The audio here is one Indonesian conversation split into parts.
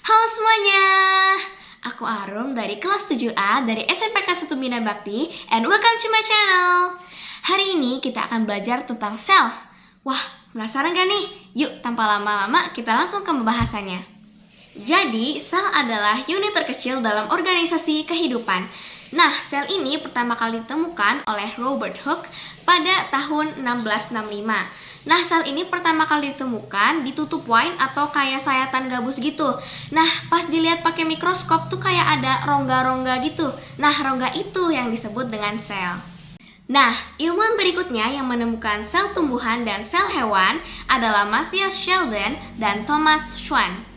Halo semuanya, aku Arum dari kelas 7A dari SMPK 1 Bina Bakti and welcome to my channel. Hari ini kita akan belajar tentang sel. Wah, penasaran gak nih? Yuk, tanpa lama-lama kita langsung ke pembahasannya. Jadi, sel adalah unit terkecil dalam organisasi kehidupan. Nah, sel ini pertama kali ditemukan oleh Robert Hooke pada tahun 1665. Nah, sel ini pertama kali ditemukan ditutup wine atau kayak sayatan gabus gitu. Nah, pas dilihat pakai mikroskop tuh kayak ada rongga-rongga gitu. Nah, rongga itu yang disebut dengan sel. Nah, ilmuwan berikutnya yang menemukan sel tumbuhan dan sel hewan adalah Matthias Sheldon dan Thomas Schwann.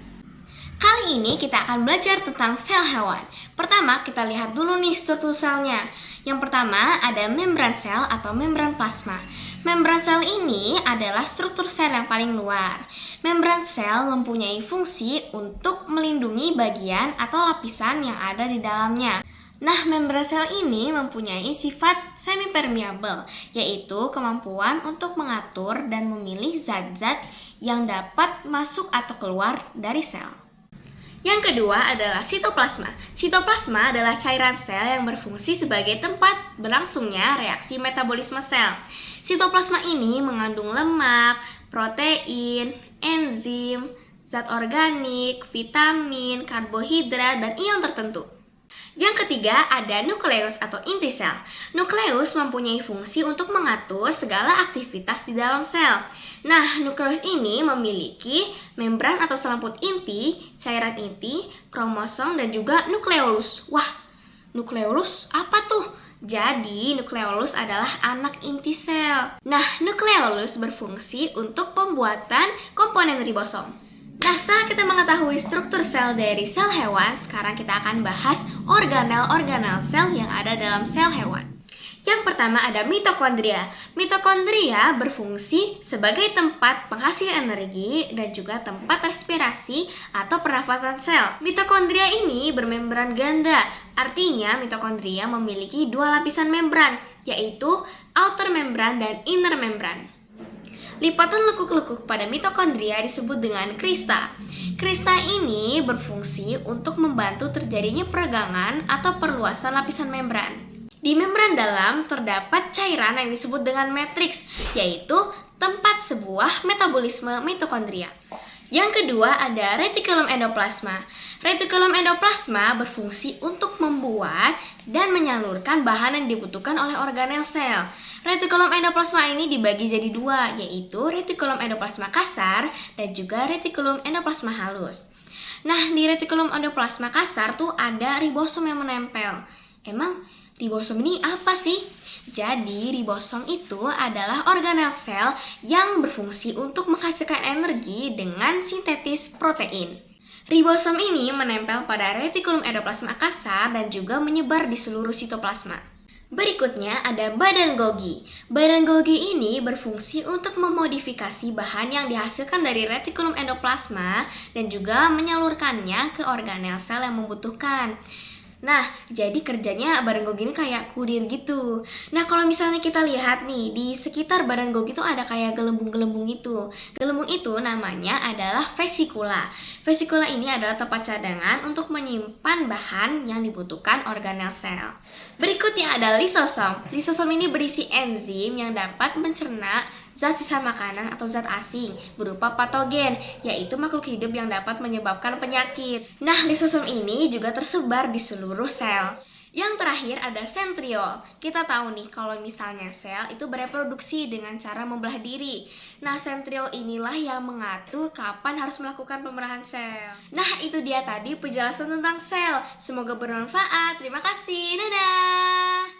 Kali ini kita akan belajar tentang sel hewan. Pertama, kita lihat dulu nih struktur selnya. Yang pertama ada membran sel atau membran plasma. Membran sel ini adalah struktur sel yang paling luar. Membran sel mempunyai fungsi untuk melindungi bagian atau lapisan yang ada di dalamnya. Nah, membran sel ini mempunyai sifat semi-permeable, yaitu kemampuan untuk mengatur dan memilih zat-zat yang dapat masuk atau keluar dari sel. Yang kedua adalah sitoplasma. Sitoplasma adalah cairan sel yang berfungsi sebagai tempat berlangsungnya reaksi metabolisme sel. Sitoplasma ini mengandung lemak, protein, enzim, zat organik, vitamin, karbohidrat, dan ion tertentu. Yang ketiga ada nukleus atau inti sel. Nukleus mempunyai fungsi untuk mengatur segala aktivitas di dalam sel. Nah, nukleus ini memiliki membran atau selaput inti, cairan inti, kromosom, dan juga nukleolus. Wah, nukleolus apa tuh? Jadi, nukleolus adalah anak inti sel. Nah, nukleolus berfungsi untuk pembuatan komponen ribosom. Nah, setelah kita mengetahui struktur sel dari sel hewan, sekarang kita akan bahas organel-organel sel yang ada dalam sel hewan. Yang pertama ada mitokondria. Mitokondria berfungsi sebagai tempat penghasil energi dan juga tempat respirasi atau pernafasan sel. Mitokondria ini bermembran ganda, artinya mitokondria memiliki dua lapisan membran, yaitu outer membran dan inner membran. Lipatan lekuk-lekuk pada mitokondria disebut dengan krista. Krista ini berfungsi untuk membantu terjadinya peregangan atau perluasan lapisan membran. Di membran dalam terdapat cairan yang disebut dengan matriks, yaitu tempat sebuah metabolisme mitokondria. Yang kedua ada retikulum endoplasma. Retikulum endoplasma berfungsi untuk membuat dan menyalurkan bahan yang dibutuhkan oleh organel sel. Retikulum endoplasma ini dibagi jadi dua, yaitu retikulum endoplasma kasar dan juga retikulum endoplasma halus. Nah, di retikulum endoplasma kasar tuh ada ribosom yang menempel. Emang ribosom ini apa sih? Jadi, ribosom itu adalah organel sel yang berfungsi untuk menghasilkan energi dengan sintetis protein. Ribosom ini menempel pada retikulum endoplasma kasar dan juga menyebar di seluruh sitoplasma. Berikutnya ada badan Golgi. Badan Golgi ini berfungsi untuk memodifikasi bahan yang dihasilkan dari retikulum endoplasma dan juga menyalurkannya ke organel sel yang membutuhkan. Nah, jadi kerjanya badan Golgi ini kayak kurir gitu. Nah, kalau misalnya kita lihat nih, di sekitar badan Golgi itu ada kayak gelembung-gelembung itu. Gelembung itu namanya adalah vesikula. Vesikula ini adalah tempat cadangan untuk menyimpan bahan yang dibutuhkan organel sel. Berikutnya ada lisosom. Lisosom ini berisi enzim yang dapat mencerna zat sisa makanan atau zat asing berupa patogen, yaitu makhluk hidup yang dapat menyebabkan penyakit. Nah, lisosom ini juga tersebar di seluruh sel. Yang terakhir ada sentriol. Kita tahu nih kalau misalnya sel itu bereproduksi dengan cara membelah diri. Nah, sentriol inilah yang mengatur kapan harus melakukan pembelahan sel. Nah, itu dia tadi penjelasan tentang sel. Semoga bermanfaat. Terima kasih. Dadah!